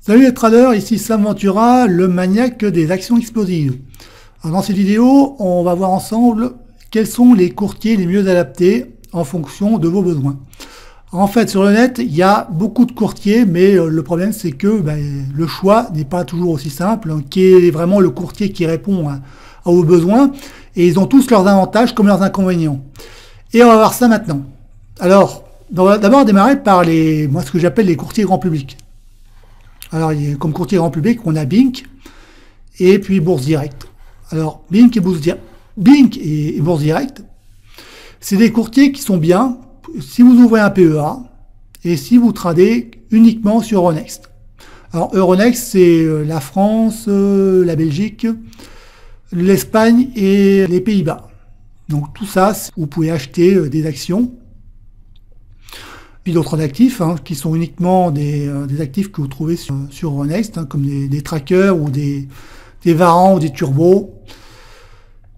Salut les traders, ici Sam Ventura, le maniaque des actions explosives. Alors dans cette vidéo, on va voir ensemble quels sont les courtiers les mieux adaptés en fonction de vos besoins. En fait, sur le net, il y a beaucoup de courtiers, mais le problème c'est que le choix n'est pas toujours aussi simple. Quel est vraiment le courtier qui répond à vos besoins? Et ils ont tous leurs avantages comme leurs inconvénients. Et on va voir ça maintenant. Alors, on va d'abord démarrer par ce que j'appelle les courtiers grand public. Alors, comme courtier grand public, on a Bink et puis Bourse Direct. Alors, Bink et Bourse Direct, c'est des courtiers qui sont bien si vous ouvrez un PEA et si vous tradez uniquement sur Euronext. Alors, Euronext, c'est la France, la Belgique, l'Espagne et les Pays-Bas. Donc, tout ça, vous pouvez acheter des actions. Puis d'autres actifs qui sont uniquement des actifs que vous trouvez sur Euronext, comme des trackers ou des varans ou des turbos.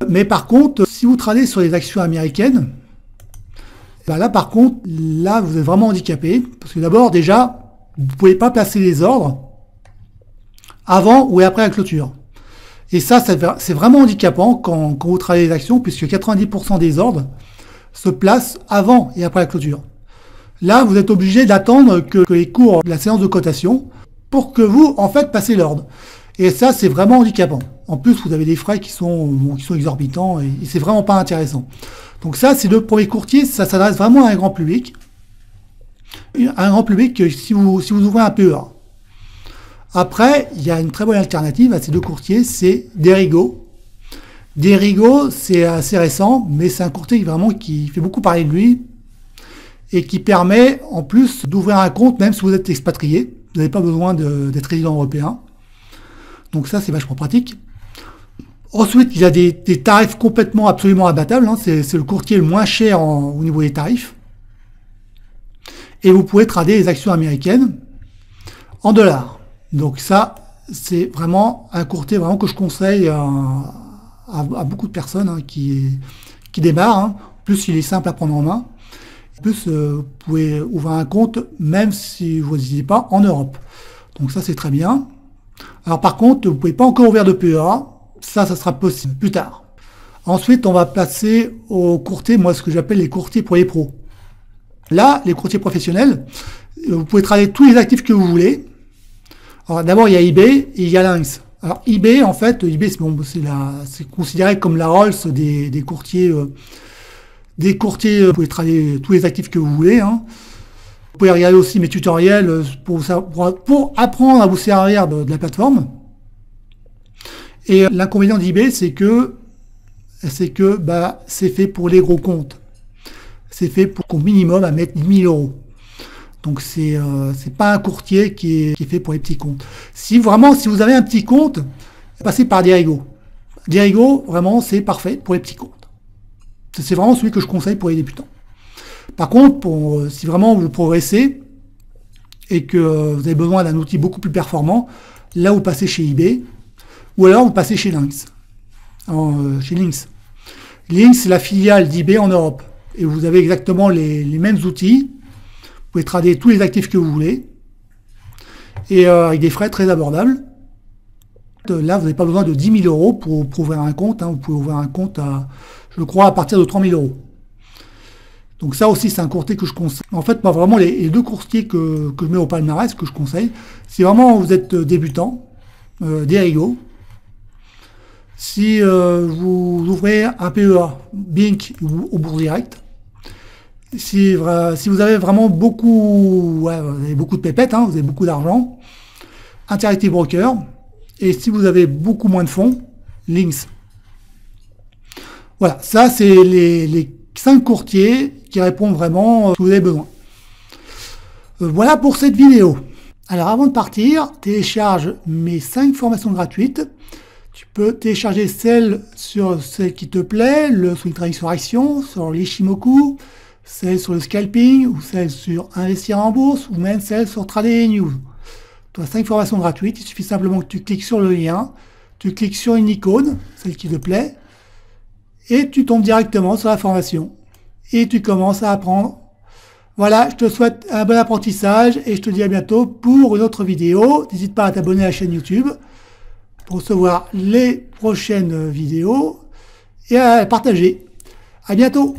Mais par contre, si vous tradez sur les actions américaines, là par contre, là vous êtes vraiment handicapé. Parce que d'abord, déjà, vous ne pouvez pas placer les ordres avant ou après la clôture. Et ça c'est vraiment handicapant quand vous tradez les actions, puisque 90% des ordres se placent avant et après la clôture. Là, vous êtes obligé d'attendre que les cours de la séance de cotation pour que vous, en fait, passez l'ordre. Et ça, c'est vraiment handicapant. En plus, vous avez des frais qui sont exorbitants et c'est vraiment pas intéressant. Donc ça, c'est le premier courtier, ça s'adresse vraiment à un grand public. Un grand public, si vous ouvrez un PEA. Après, il y a une très bonne alternative à ces deux courtiers, c'est Derigo. Derigo, c'est assez récent, mais c'est un courtier vraiment qui fait beaucoup parler de lui, et qui permet en plus d'ouvrir un compte même si vous êtes expatrié. Vous n'avez pas besoin d'être résident européen. Donc ça, c'est vachement pratique. Ensuite, il y a des tarifs complètement absolument abattables. C'est le courtier le moins cher au niveau des tarifs. Et vous pouvez trader les actions américaines en dollars. Donc ça, c'est vraiment un courtier vraiment que je conseille à beaucoup de personnes qui démarrent. En plus, il est simple à prendre en main. En plus, vous pouvez ouvrir un compte même si vous n'hésitez pas en Europe. Donc ça, c'est très bien. Alors par contre, vous ne pouvez pas encore ouvrir de PEA. Ça sera possible plus tard. Ensuite, on va passer aux courtiers, ce que j'appelle les courtiers pour les pros. Là, les courtiers professionnels, vous pouvez trader tous les actifs que vous voulez. Alors d'abord, il y a eBay et il y a Lynx. Alors eBay, en fait, eBay, c'est considéré comme la Rolls des courtiers. Des courtiers, vous pouvez trader tous les actifs que vous voulez. Vous pouvez regarder aussi mes tutoriels pour apprendre à vous servir de la plateforme. Et l'inconvénient d'eBay, c'est que c'est fait pour les gros comptes. C'est fait pour qu'au minimum à mettre 10 000 euros. Donc c'est pas un courtier qui est fait pour les petits comptes. Si vous avez un petit compte, passez par Derigo. Derigo, vraiment, c'est parfait pour les petits comptes. C'est vraiment celui que je conseille pour les débutants. Par contre, si vraiment vous progressez et que vous avez besoin d'un outil beaucoup plus performant, là vous passez chez eBay ou alors vous passez chez Lynx. Chez Lynx. Lynx, c'est la filiale d'eBay en Europe. Et vous avez exactement les mêmes outils. Vous pouvez trader tous les actifs que vous voulez. Et avec des frais très abordables. Là, vous n'avez pas besoin de 10 000 euros pour ouvrir un compte. Vous pouvez ouvrir un compte je crois, à partir de 3 000 euros. Donc ça aussi, c'est un courtier que je conseille. En fait, moi, vraiment, les deux courtiers que je mets au palmarès, que je conseille, c'est vraiment, vous êtes débutant, Derigo. Si vous ouvrez un PEA, Bink ou Bourse Direct, si vous avez vraiment beaucoup de pépettes, vous avez beaucoup d'argent, Interactive Broker, et si vous avez beaucoup moins de fonds, Lynx. Voilà, ça c'est les 5 courtiers qui répondent vraiment à ce que vous avez besoin. Voilà pour cette vidéo. Alors avant de partir, télécharge mes 5 formations gratuites. Tu peux télécharger celle qui te plaît, le swing trading sur action, sur l'Ishimoku, celle sur le scalping, ou celle sur investir en bourse, ou même celle sur Trader News. Tu as 5 formations gratuites, il suffit simplement que tu cliques sur le lien, tu cliques sur une icône, celle qui te plaît, et tu tombes directement sur la formation. Et tu commences à apprendre Voilà, je te souhaite un bon apprentissage et je te dis à bientôt pour une autre vidéo. N'hésite pas à t'abonner à la chaîne YouTube pour recevoir les prochaines vidéos et à partager. À bientôt!